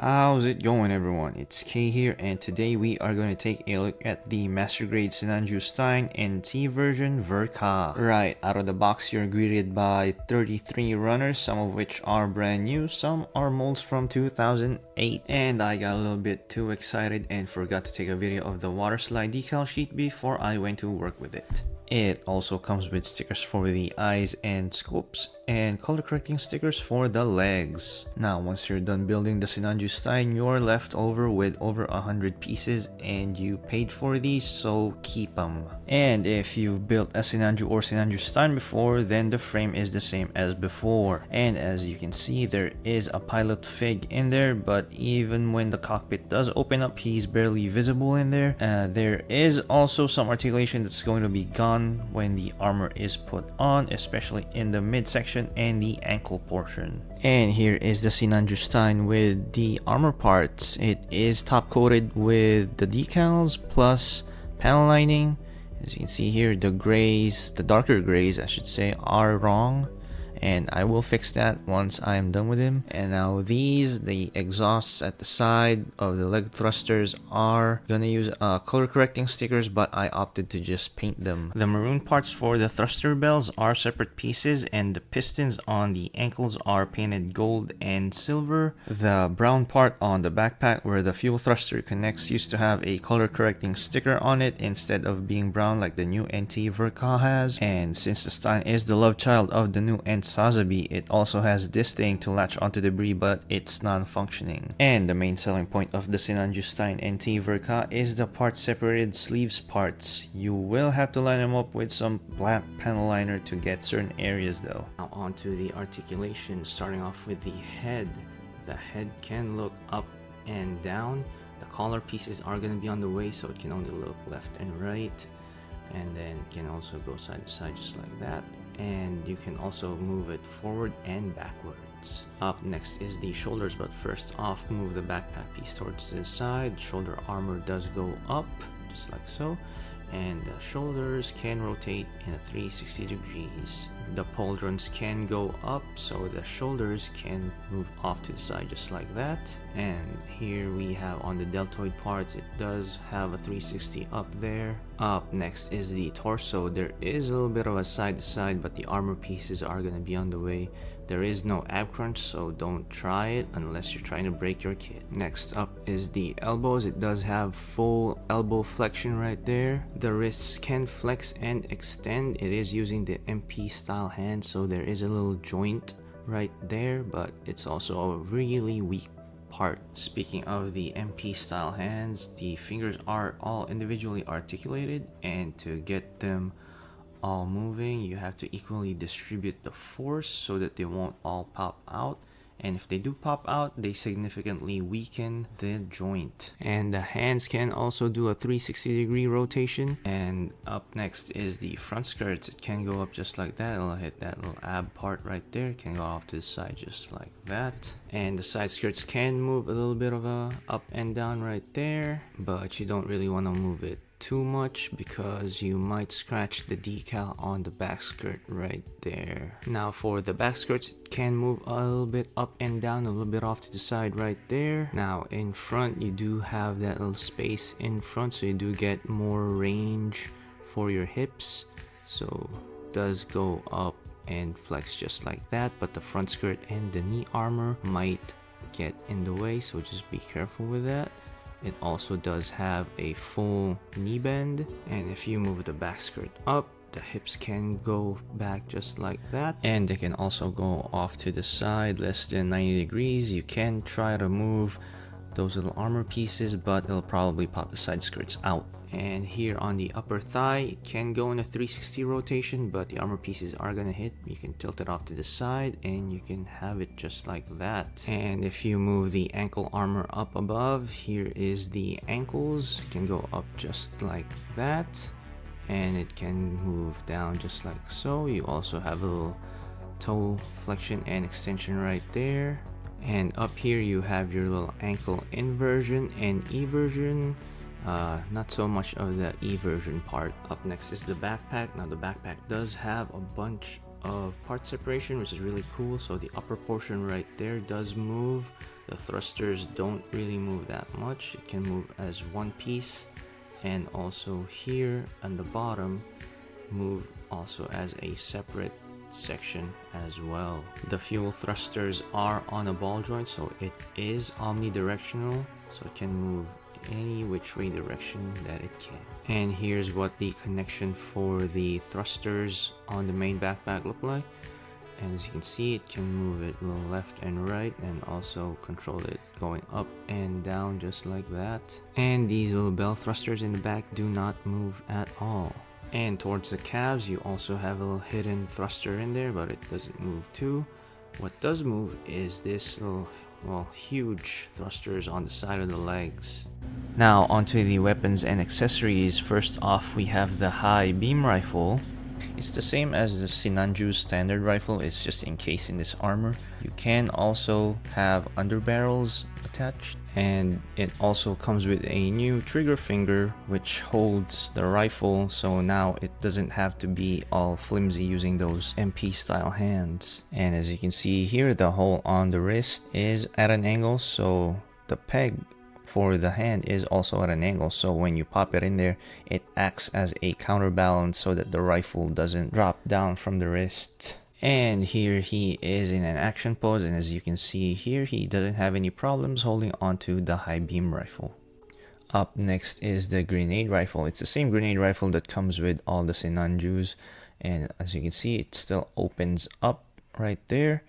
How's it going, everyone? It's K here, and today we are going to take a look at the Master Grade Sinanju Stein NT version Verka. Right, out of the box you're greeted by 33 runners, some of which are brand new, some are molds from 2008. And I got a little bit too excited and forgot to take a video of the water slide decal sheet before I went to work with it. It also comes with stickers for the eyes and scopes and color correcting stickers for the legs. Now once you're done building the Sinanju Stein, you're left over with over 100 pieces and you paid for these, so keep them. And if you've built a Sinanju or Sinanju Stein before, then the frame is the same as before. And as you can see, there is a pilot fig in there, but even when the cockpit does open up, he's barely visible in there. There is also some articulation that's going to be gone when the armor is put on, especially in the midsection and the ankle portion. And here is the Sinanju Stein with the armor parts. It is top coated with the decals plus panel lining. As you can see here, the grays, the darker grays I should say, are wrong, and I will fix that once I am done with him. And now the exhausts at the side of the leg thrusters are gonna use color correcting stickers, but I opted to just paint them. The maroon parts for the thruster bells are separate pieces, and the pistons on the ankles are painted gold and silver. The brown part on the backpack where the fuel thruster connects used to have a color correcting sticker on it instead of being brown like the new NT Verka has. And since the Stein is the love child of the new NT Sazabi, it also has this thing to latch onto debris, but it's non-functioning. And the main selling point of the Sinanju Stein NT Verka is the part separated sleeves parts. You will have to line them up with some black panel liner to get certain areas though. Now onto the articulation, starting off with the head. The head can look up and down. The collar pieces are going to be on the way, so it can only look left and right, and then it can also go side to side just like that. And you can also move it forward and backwards. Up next is the shoulders, but first off, move the backpack piece towards the side. Shoulder armor does go up just like so, and the shoulders can rotate in a 360 degrees. The pauldrons can go up, so the shoulders can move off to the side just like that. And here we have on the deltoid parts, it does have a 360 up there. Up next is the torso. There is a little bit of a side to side, but the armor pieces are going to be on the way. There is no ab crunch, so don't try it unless you're trying to break your kit. Next up is the elbows. It does have full elbow flexion right there. The wrists can flex and extend. It is using the MP style hand, so there is a little joint right there, but it's also a really weak part. Speaking of the MP style hands, the fingers are all individually articulated, and to get them all moving, you have to equally distribute the force so that they won't all pop out. And if they do pop out, they significantly weaken the joint. And the hands can also do a 360 degree rotation. And up next is the front skirts. It can go up just like that. It'll hit that little ab part right there. It can go off to the side just like that. And the side skirts can move a little bit of a up and down right there, but you don't really want to move it too much because you might scratch the decal on the back skirt right there. Now for the back skirts, it can move a little bit up and down, a little bit off to the side right there. Now in front, you do have that little space in front, so you do get more range for your hips, so it does go up and flex just like that, but the front skirt and the knee armor might get in the way, so just be careful with that. It also does have a full knee bend, and if you move the back skirt up, the hips can go back just like that, and they can also go off to the side less than 90 degrees. You can try to move those little armor pieces, but it'll probably pop the side skirts out. And here on the upper thigh, it can go in a 360 rotation, but the armor pieces are gonna hit. You can tilt it off to the side and you can have it just like that. And if you move the ankle armor up above, here is the ankles. It can go up just like that, and it can move down just like so. You also have a little toe flexion and extension right there. And up here you have your little ankle inversion and eversion. Not so much of the eversion part. Up next is the backpack. Now the backpack does have a bunch of part separation, which is really cool. So the upper portion right there does move The thrusters don't really move that much. It can move as one piece, and also here on the bottom move also as a separate section as well. The fuel thrusters are on a ball joint, so it is omnidirectional, so it can move any which way direction that it can. And here's what the connection for the thrusters on the main backpack look like. And as you can see, it can move it a little left and right, and also control it going up and down just like that. And these little bell thrusters in the back do not move at all. And towards the calves, you also have a little hidden thruster in there, but it doesn't move too. What does move is this little, well, huge thrusters on the side of the legs. Now onto the weapons and accessories. First off, we have the high beam rifle. It's the same as the Sinanju standard rifle, it's just encased in this armor. You can also have underbarrels attached, and it also comes with a new trigger finger which holds the rifle, so now it doesn't have to be all flimsy using those MP style hands. And as you can see here, the hole on the wrist is at an angle, so the peg for the hand is also at an angle, so when you pop it in there, it acts as a counterbalance so that the rifle doesn't drop down from the wrist. And here he is in an action pose, and as you can see here, he doesn't have any problems holding onto the high beam rifle. Up next is the grenade rifle. It's the same grenade rifle that comes with all the Sinanjus, and as you can see, it still opens up right there.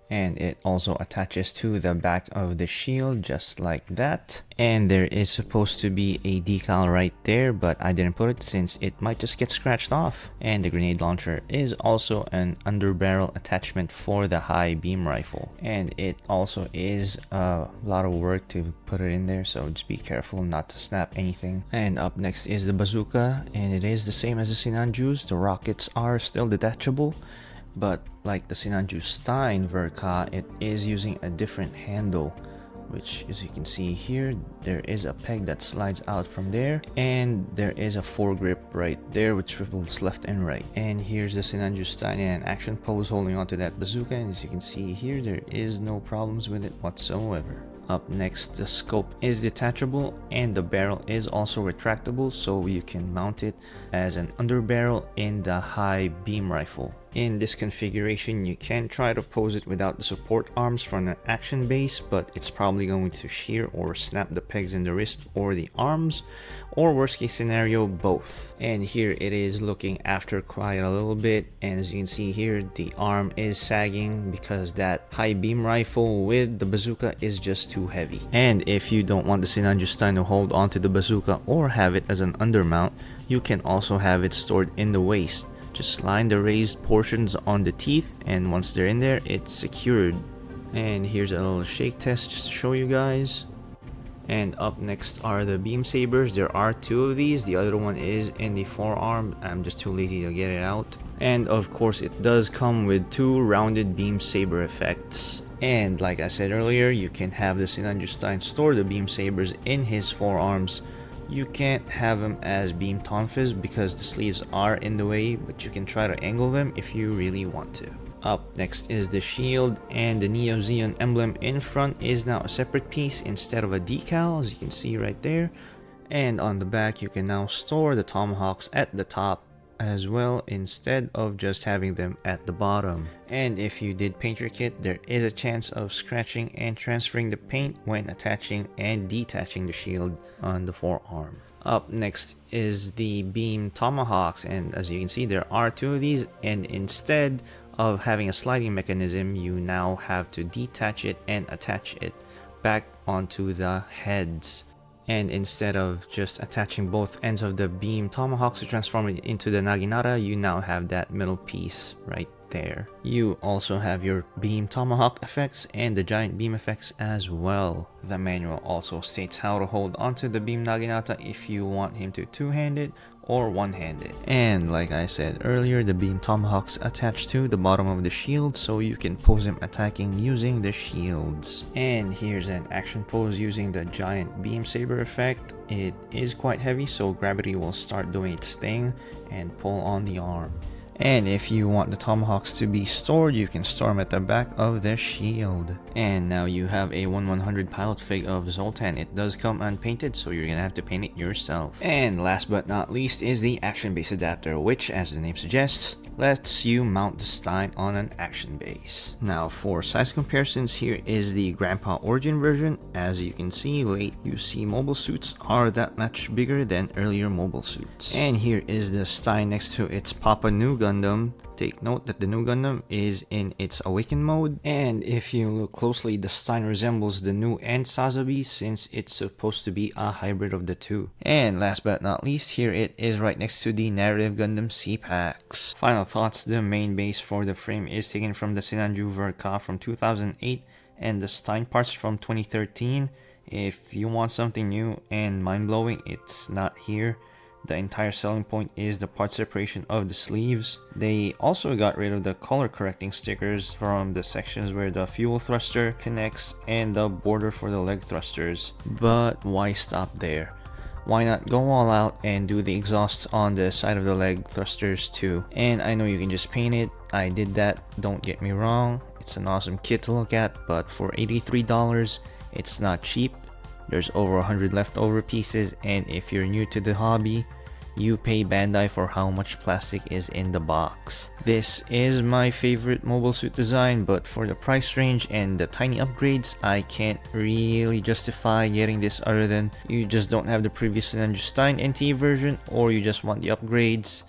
And it also attaches to the back of the shield just like that. And there is supposed to be a decal right there, but I didn't put it since it might just get scratched off. And the grenade launcher is also an underbarrel attachment for the high beam rifle. And it also is a lot of work to put it in there, so just be careful not to snap anything. And up next is the bazooka, and it is the same as the Sinanjus. The rockets are still detachable, but like the Sinanju Stein Verka, it is using a different handle, which as you can see here, there is a peg that slides out from there, and there is a foregrip right there which swivels left and right. And here's the Sinanju Stein in an action pose holding onto that bazooka, and as you can see here, there is no problems with it whatsoever. Up next, the scope is detachable and the barrel is also retractable, so you can mount it as an underbarrel in the high beam rifle. In this configuration, you can try to pose it without the support arms from an action base, but it's probably going to shear or snap the pegs in the wrist or the arms, or worst case scenario, both. And here it is looking after quite a little bit, and as you can see here, the arm is sagging because that high beam rifle with the bazooka is just too heavy. And if you don't want the Sinanju Stein to hold onto the bazooka or have it as an undermount, you can also have it stored in the waist. Just line the raised portions on the teeth, and once they're in there, it's secured. And here's a little shake test just to show you guys. And up next are the beam sabers. There are two of these, the other one is in the forearm. I'm just too lazy to get it out. And of course, it does come with two rounded beam saber effects. And like I said earlier, you can have the Sinanju Stein store the beam sabers in his forearms. You can't have them as beam tonfas because the sleeves are in the way, but you can try to angle them if you really want to. Up next is the shield, and the Neo Zeon emblem in front is now a separate piece instead of a decal, as you can see right there. And on the back, you can now store the tomahawks at the top as well, instead of just having them at the bottom. And if you did paint your kit, there is a chance of scratching and transferring the paint when attaching and detaching the shield on the forearm. Up next is the beam tomahawks, and as you can see, there are two of these, and instead of having a sliding mechanism, you now have to detach it and attach it back onto the heads. And instead of just attaching both ends of the beam tomahawks to transform it into the naginata, you now have that middle piece right there. You also have your beam tomahawk effects and the giant beam effects as well. The manual also states how to hold onto the beam naginata if you want him to two-hand it or one-handed. And like I said earlier, the beam tomahawks attach to the bottom of the shield, so you can pose him attacking using the shields. And here's an action pose using the giant beam saber effect. It is quite heavy, so gravity will start doing its thing and pull on the arm. And if you want the tomahawks to be stored, you can store them at the back of their shield. And now you have a 1/100 pilot fig of Zoltan. It does come unpainted, so you're gonna have to paint it yourself. And last but not least is the action base adapter, which, as the name suggests, lets you mount the Stein on an action base. Now for size comparisons, here is the Grandpa Origin version. As you can see, late UC mobile suits are that much bigger than earlier mobile suits. And here is the Stein next to its Papa New Gundam. Take note that the new Gundam is in its awakened mode, and if you look closely, the Stein resembles the new End Sazabi since it's supposed to be a hybrid of the two. And last but not least, here it is right next to the Narrative Gundam C-Packs. Final thoughts, the main base for the frame is taken from the Sinanju Verka from 2008 and the Stein parts from 2013. If you want something new and mind-blowing, it's not here. The entire selling point is the part separation of the sleeves. They also got rid of the color correcting stickers from the sections where the fuel thruster connects and the border for the leg thrusters. But why stop there? Why not go all out and do the exhaust on the side of the leg thrusters too? And I know you can just paint it. I did that, don't get me wrong. It's an awesome kit to look at, but for $83, it's not cheap. There's over 100 leftover pieces, and if you're new to the hobby, you pay Bandai for how much plastic is in the box. This is my favorite mobile suit design, but for the price range and the tiny upgrades, I can't really justify getting this other than you just don't have the previous Sinanju Stein NT version, or you just want the upgrades,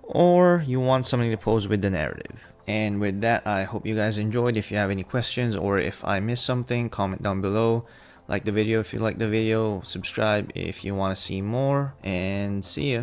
or you want something to pose with the narrative. And with that, I hope you guys enjoyed. If you have any questions or if I missed something, comment down below. Like the video if you like the video, subscribe if you want to see more, and see ya.